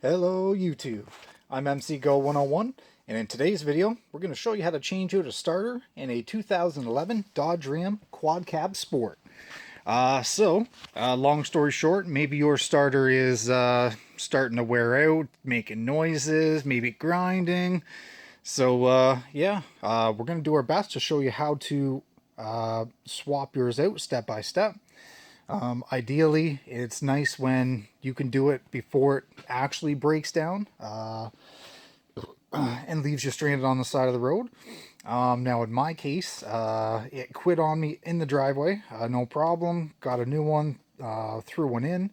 Hello YouTube, I'm MC Go 101, and in today's video we're going to show you how to change out a starter in a 2011 Dodge Ram Quad Cab Sport. Long story short, maybe your starter is starting to wear out, making noises, maybe grinding. We're going to do our best to show you how to swap yours out step by step. Ideally, it's nice when you can do it before it actually breaks down and leaves you stranded on the side of the road. Now, in my case, it quit on me in the driveway. No problem. Got a new one, threw one in.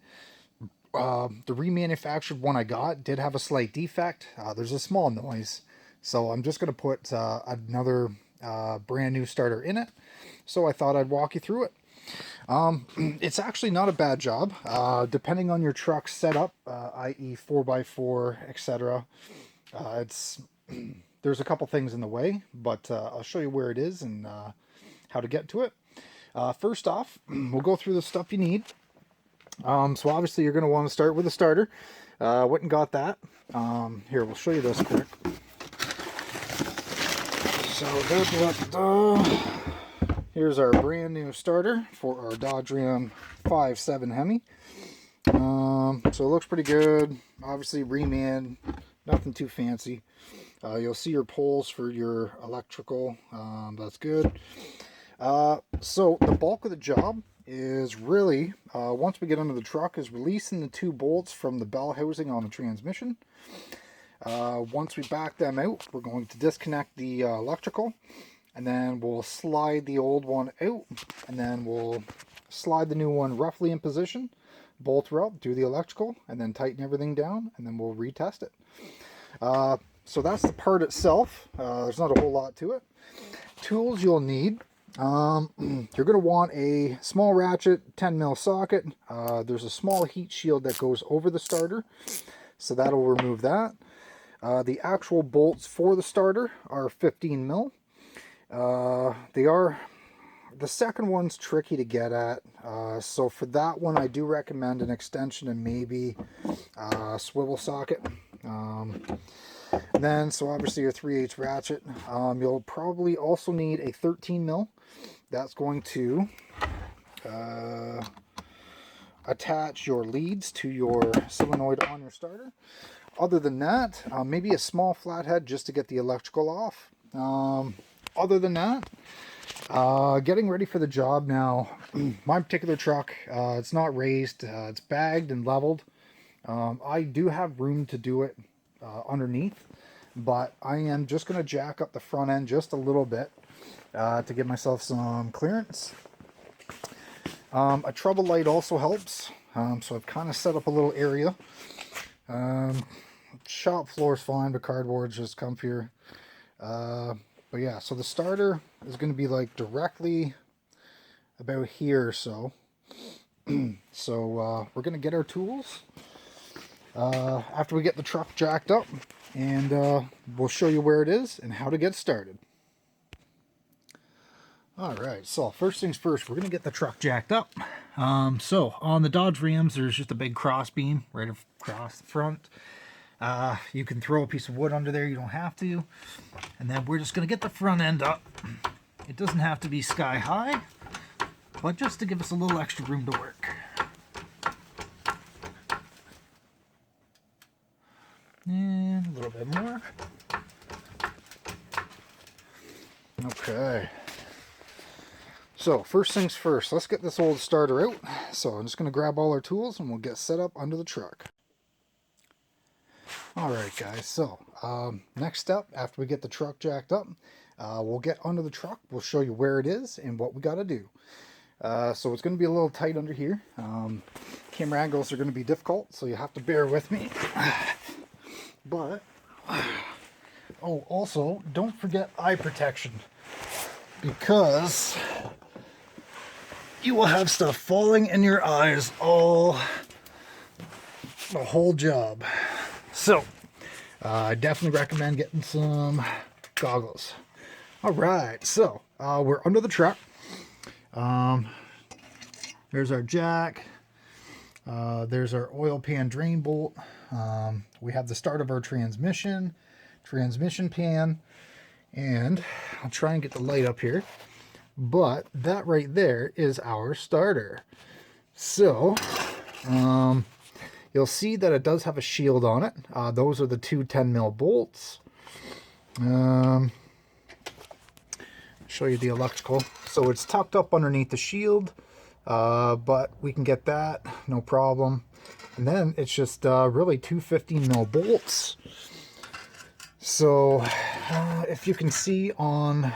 The remanufactured one I got did have a slight defect. There's a small noise. So I'm just going to put another brand new starter in it. So I thought I'd walk you through it. It's actually not a bad job, depending on your truck's setup, i.e. 4x4, etc. There's a couple things in the way, but I'll show you where it is and how to get to it. First off, we'll go through the stuff you need. So obviously you're going to want to start with a starter. Went and got that. Here, we'll show you this quick. So here's our brand new starter for our Dodge Ram 5.7 Hemi. So it looks pretty good. Obviously reman, nothing too fancy. You'll see your poles for your electrical. That's good. So the bulk of the job is really, once we get under the truck, is releasing the two bolts from the bell housing on the transmission. Once we back them out, we're going to disconnect the electrical, and then we'll slide the old one out, and then we'll slide the new one roughly in position, bolt her up, do the electrical, and then tighten everything down, and then we'll retest it. So that's the part itself. There's not a whole lot to it. Tools you'll need. You're going to want a small ratchet, 10mm socket. There's a small heat shield that goes over the starter, so that'll remove that. The actual bolts for the starter are 15mm. The second one's tricky to get at, so for that one I do recommend an extension and maybe a swivel socket. So obviously your 3/8 ratchet. You'll probably also need a 13mm. That's going to attach your leads to your solenoid on your starter. Other than that, maybe a small flathead just to get the electrical off. Other than that, getting ready for the job now. My particular truck, it's not raised, it's bagged and leveled. I do have room to do it underneath, but I am just going to jack up the front end just a little bit to give myself some clearance. A trouble light also helps, so I've kind of set up a little area. Shop floor is fine, but cardboard's just comfier. But yeah, so the starter is going to be like directly about here or so. So we're going to get our tools after we get the truck jacked up, and we'll show you where it is and how to get started. Alright, so first things first, we're going to get the truck jacked up. So on the Dodge Rams, there's just a big cross beam right across the front. You can throw a piece of wood under there, you don't have to. And then we're just going to get the front end up. It doesn't have to be sky high, but just to give us a little extra room to work. And a little bit more. Okay. So first things first, let's get this old starter out. So I'm just going to grab all our tools and we'll get set up under the truck. Alright guys, so next step, after we get the truck jacked up, we'll get under the truck, we'll show you where it is and what we got to do. So it's going to be a little tight under here. Camera angles are going to be difficult, so you have to bear with me. But, oh, also, don't forget eye protection, because you will have stuff falling in your eyes the whole job. So, I definitely recommend getting some goggles. Alright, so we're under the truck. There's our jack. There's our oil pan drain bolt. We have the start of our transmission pan, and I'll try and get the light up here. But that right there is our starter. So, you'll see that it does have a shield on it. Those are the two 10mm bolts. Show you the electrical. So it's tucked up underneath the shield, but we can get that, no problem. And then it's just really two 15mm bolts. So if you can see on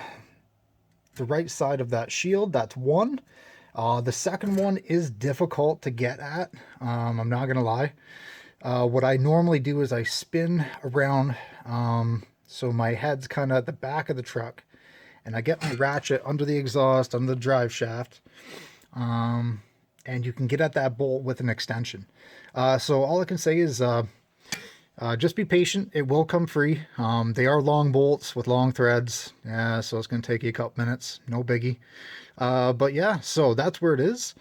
the right side of that shield, that's one. The second one is difficult to get at. I'm not gonna lie. What I normally do is I spin around, so my head's kind of at the back of the truck, and I get my ratchet under the exhaust, under the drive shaft, and you can get at that bolt with an extension. So all I can say is just be patient. It will come free. They are long bolts with long threads, so it's going to take you a couple minutes. No biggie. But yeah, so that's where it is.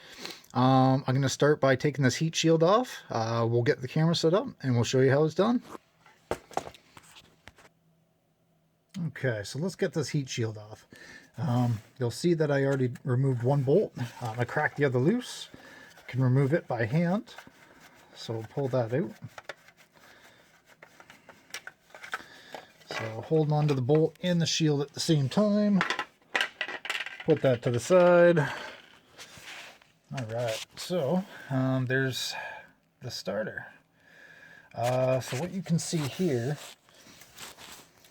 I'm going to start by taking this heat shield off. We'll get the camera set up and we'll show you how it's done. Okay, so let's get this heat shield off. You'll see that I already removed one bolt. I cracked the other loose. I can remove it by hand. So we'll pull that out. So holding on to the bolt and the shield at the same time. Put that to the side. All right, so there's the starter. So what you can see here,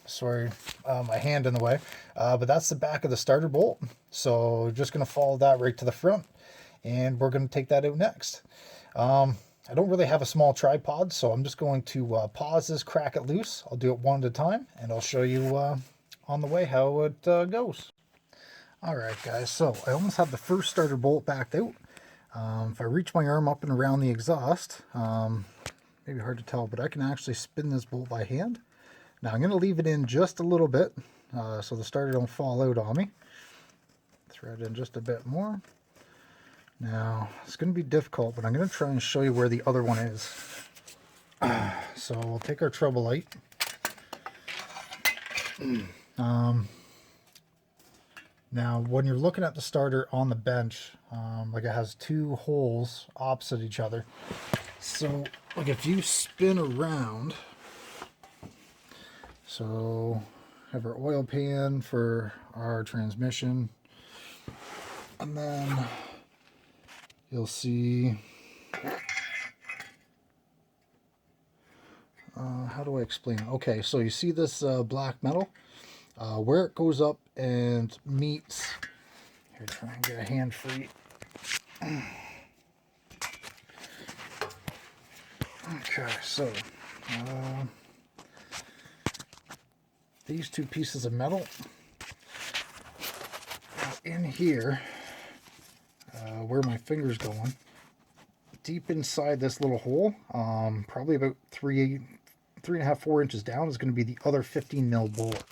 sorry, my hand in the way, but that's the back of the starter bolt. So we're just going to follow that right to the front, and we're going to take that out next. I don't really have a small tripod, so I'm just going to pause this, crack it loose. I'll do it one at a time, and I'll show you on the way how it goes. All right, guys, so I almost have the first starter bolt backed out. If I reach my arm up and around the exhaust, maybe hard to tell, but I can actually spin this bolt by hand. Now I'm going to leave it in just a little bit so the starter don't fall out on me. Thread in just a bit more. Now it's going to be difficult, but I'm going to try and show you where the other one is. So we'll take our trouble light. Now when you're looking at the starter on the bench, like it has two holes opposite each other. So like if you spin around, so have our oil pan for our transmission, and then you'll see, how do I explain it? Okay, so you see this black metal, where it goes up and meets, here, try and get a hand free. Okay, so these two pieces of metal in here, where my finger's going, deep inside this little hole, probably about 3.5, 4 inches down, is going to be the other 15mm bolt.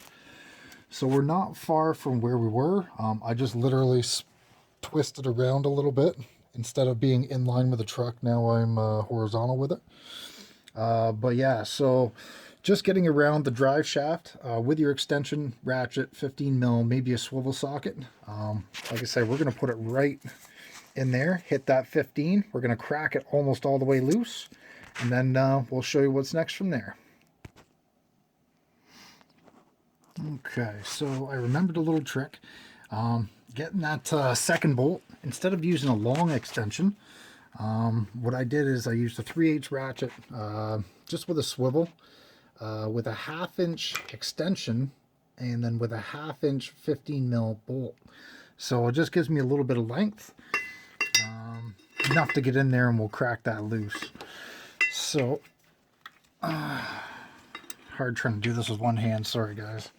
So we're not far from where we were. I just literally twisted around a little bit. Instead of being in line with the truck, now I'm horizontal with it. But yeah, so just getting around the drive shaft with your extension ratchet, 15mm, maybe a swivel socket. Like I said, we're going to put it right in there, hit that 15. We're going to crack it almost all the way loose, and then we'll show you what's next from there. Okay, so I remembered a little trick. Getting that second bolt, instead of using a long extension, what I did is I used a 3/8 ratchet, just with a swivel, with a 1/2 inch extension, and then with a 1/2 inch 15mm bolt. So it just gives me a little bit of length, enough to get in there, and we'll crack that loose. So hard trying to do this with one hand, sorry guys.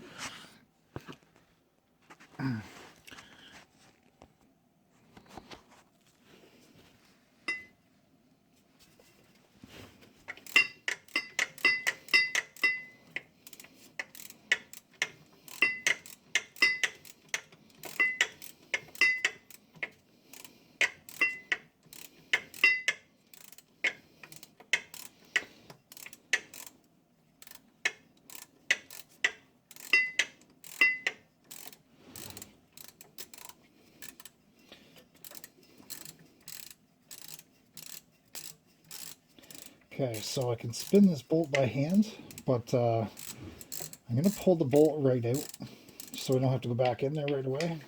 Okay, so I can spin this bolt by hand, but I'm going to pull the bolt right out so we don't have to go back in there right away.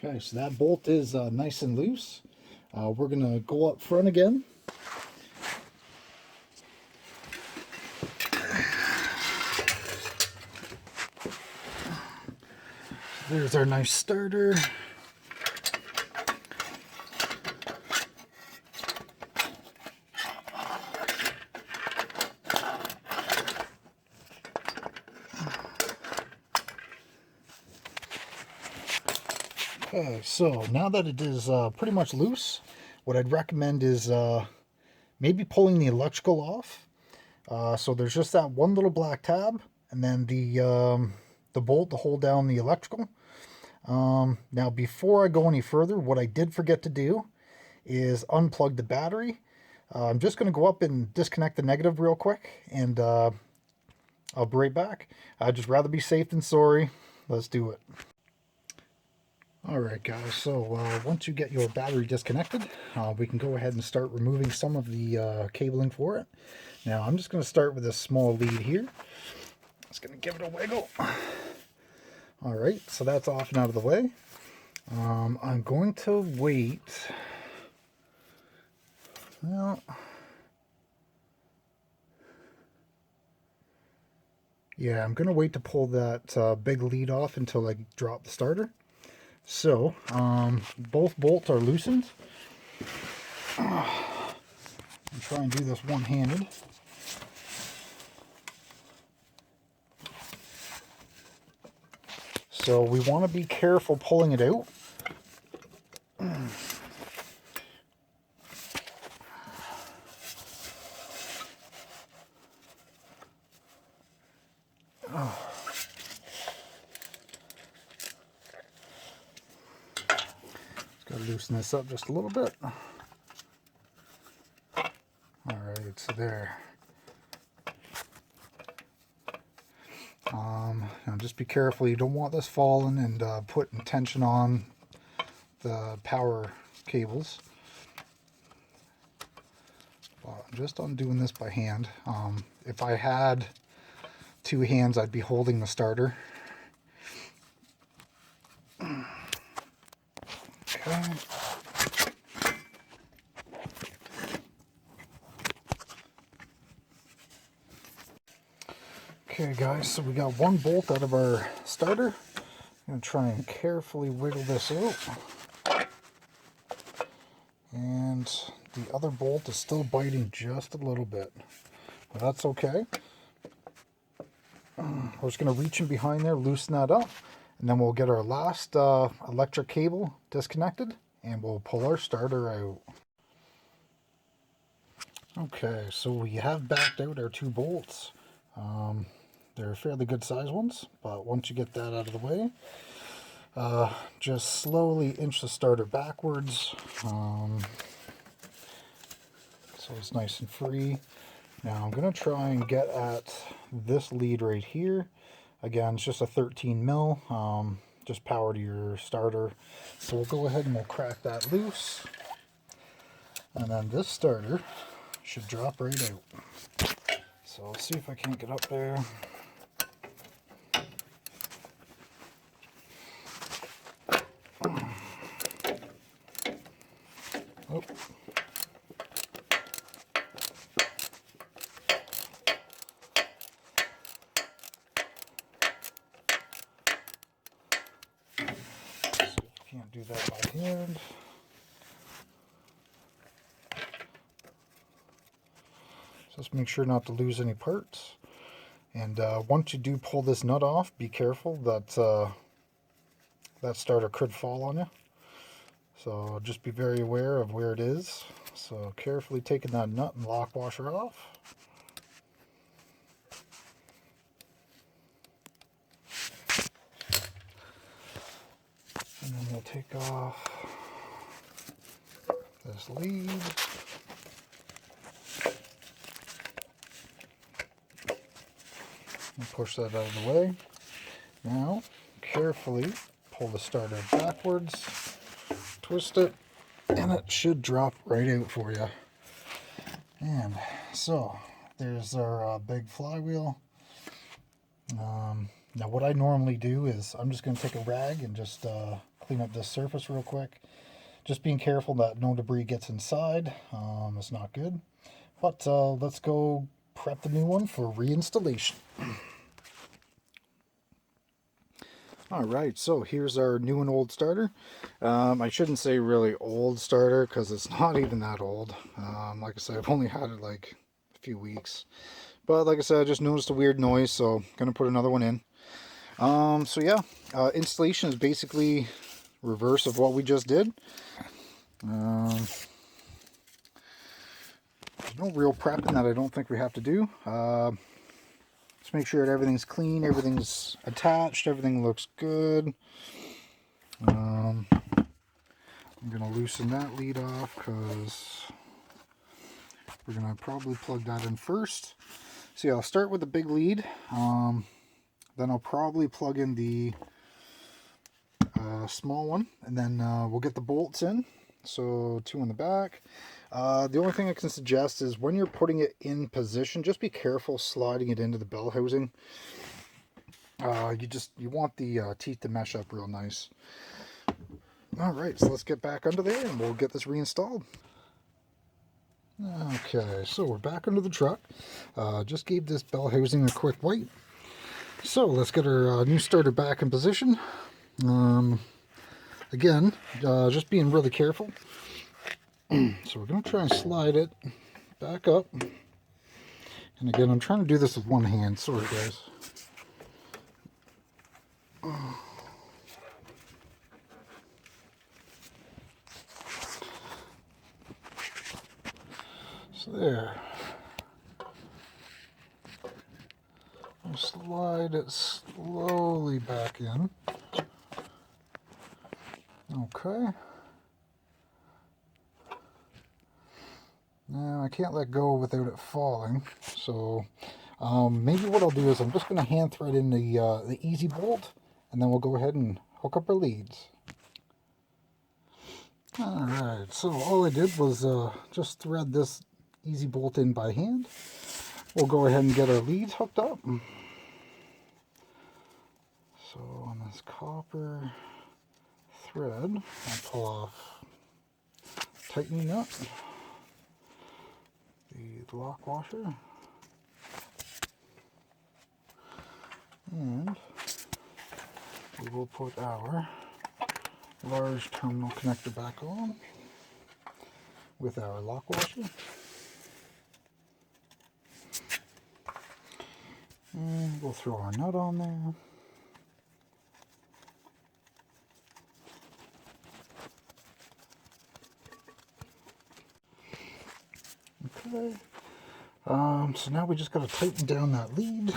Okay, so that bolt is nice and loose. We're going to go up front again. There's our nice starter. Okay, so now that it is pretty much loose, what I'd recommend is maybe pulling the electrical off. So there's just that one little black tab, and then the bolt to hold down the electrical. Now, before I go any further, what I did forget to do is unplug the battery. I'm just going to go up and disconnect the negative real quick, and I'll be right back. I'd just rather be safe than sorry. Let's do it. Alright guys, so once you get your battery disconnected, we can go ahead and start removing some of the cabling for it. Now I'm just going to start with this small lead here. Just going to give it a wiggle. Alright, so that's off and out of the way. I'm going to wait. Well, yeah, I'm going to wait to pull that big lead off until I drop the starter. So, both bolts are loosened. I'll try and do this one-handed. So we want to be careful pulling it out. Got to loosen this up just a little bit. Alright, so there. Now just be careful, you don't want this falling and putting tension on the power cables. Well, I'm just undoing this by hand. If I had two hands, I'd be holding the starter. Okay. Okay guys, so we got one bolt out of our starter. I'm going to try and carefully wiggle this out. And the other bolt is still biting just a little bit. But that's okay. We're just going to reach in behind there, loosen that up, and then we'll get our last electric cable disconnected, and we'll pull our starter out. Okay, so we have backed out our two bolts. They're fairly good size ones, but once you get that out of the way, just slowly inch the starter backwards, so it's nice and free. Now I'm going to try and get at this lead right here. Again, it's just a 13 mil, just power to your starter. So we'll go ahead and we'll crack that loose. And then this starter should drop right out. So I'll see if I can't get up there. Oh. Can't do that by hand. Just make sure not to lose any parts. And once you do pull this nut off, be careful that that starter could fall on you. So just be very aware of where it is. So carefully taking that nut and lock washer off. And then we'll take off this lead. And push that out of the way. Now, carefully pull the starter backwards, twist it, and it should drop right out for you. And so, there's our big flywheel. Now what I normally do is I'm just going to take a rag and just clean up this surface real quick. Just being careful that no debris gets inside. It's not good. But let's go prep the new one for reinstallation. Alright, so here's our new and old starter. I shouldn't say really old starter because it's not even that old. Like I said, I've only had it like a few weeks. But like I said, I just noticed a weird noise, so I'm going to put another one in. So yeah, installation is basically reverse of what we just did. There's no real prepping that I don't think we have to do. Just make sure that everything's clean, everything's attached, everything looks good. I'm going to loosen that lead off because we're going to probably plug that in first. So yeah, I'll start with the big lead. Then I'll probably plug in the small one, and then we'll get the bolts in. So 2 in the back. The only thing I can suggest is when you're putting it in position, just be careful sliding it into the bell housing. You want the teeth to mesh up real nice. Alright, so let's get back under there and we'll get this reinstalled. Okay, so we're back under the truck. Just gave this bell housing a quick wipe. So let's get our new starter back in position. Again, just being really careful. So we're going to try and slide it back up. And again, I'm trying to do this with one hand. Sorry, guys. So there. I'll slide it slowly back in. Okay. Now I can't let go without it falling, so maybe what I'll do is I'm just going to hand thread in the easy bolt, and then we'll go ahead and hook up our leads. Alright, so all I did was just thread this easy bolt in by hand. We'll go ahead and get our leads hooked up. So on this copper thread, I'll pull off tightening nut, the lock washer, and we will put our large terminal connector back on with our lock washer. And we'll throw our nut on there. Okay, so now we just got to tighten down that lead,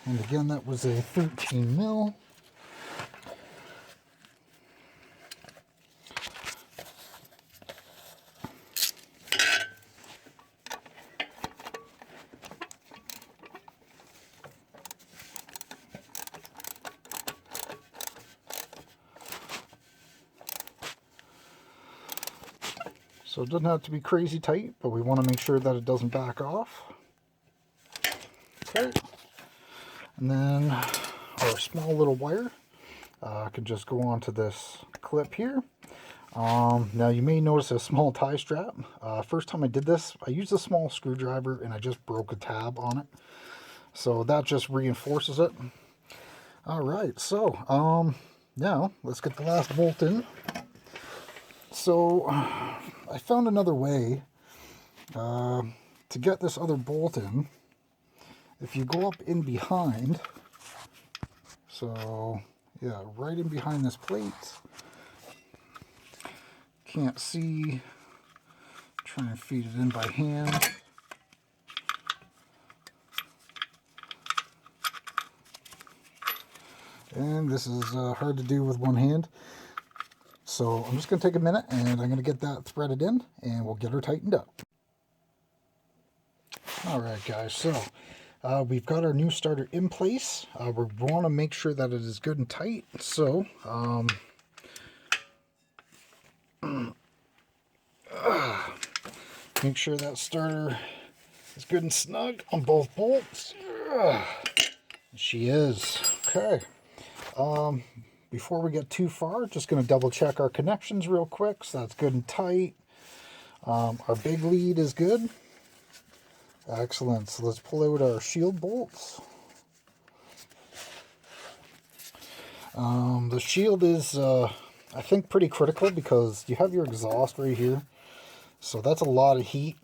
and again that was a 13 mil. So it doesn't have to be crazy tight, but we want to make sure that it doesn't back off. Okay. And then our small little wire can just go onto this clip here. Now you may notice a small tie strap. First time I did this, I used a small screwdriver and I just broke a tab on it. So that just reinforces it. Alright, so now let's get the last bolt in. So I found another way to get this other bolt in. if you go up in behind, so yeah, right in behind this plate, can't see, try and feed it in by hand. And this is hard to do with one hand. So I'm just going to take a minute and I'm going to get that threaded in and we'll get her tightened up. Alright guys, so we've got our new starter in place. We want to make sure that it is good and tight. So make sure that starter is good and snug on both bolts. She is. Okay. Before we get too far, just going to double check our connections real quick, so that's good and tight. Our big lead is good. Excellent. So let's pull out our shield bolts. The shield is, I think, pretty critical because you have your exhaust right here. So that's a lot of heat.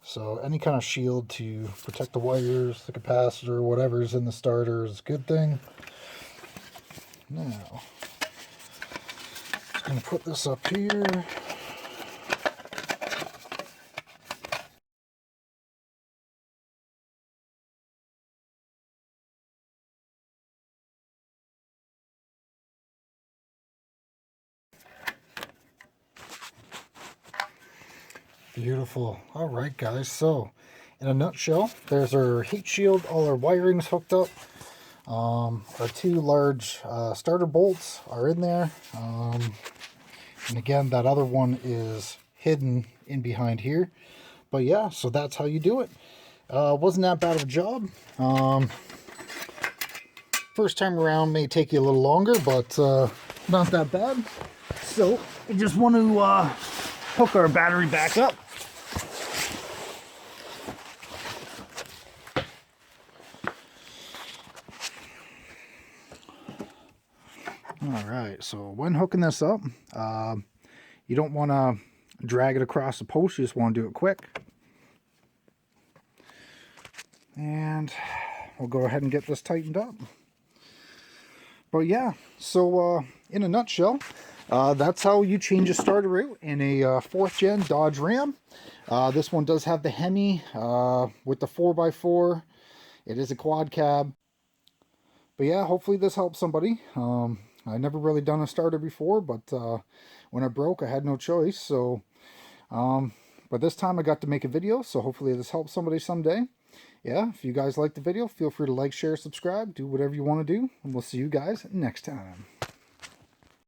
So any kind of shield to protect the wires, the capacitor, whatever's in the starter is a good thing. Now, just going to put this up here. Beautiful. All right, guys. So, in a nutshell, there's our heat shield. All our wiring's hooked up. Our two large starter bolts are in there. And again, that other one is hidden in behind here. But yeah, so that's how you do it. Wasn't that bad of a job. First time around may take you a little longer, but not that bad. So, I just want to hook our battery back up. Alright, so when hooking this up, you don't want to drag it across the post, you just want to do it quick. And we'll go ahead and get this tightened up. But yeah, so in a nutshell, that's how you change a starter out in a 4th gen Dodge Ram. This one does have the hemi with the 4x4. It is a quad cab. But yeah, hopefully this helps somebody. I never really done a starter before, but when it broke, I had no choice. So, but this time I got to make a video, so hopefully this helps somebody someday. Yeah, if you guys like the video, feel free to like, share, subscribe, do whatever you want to do, and we'll see you guys next time.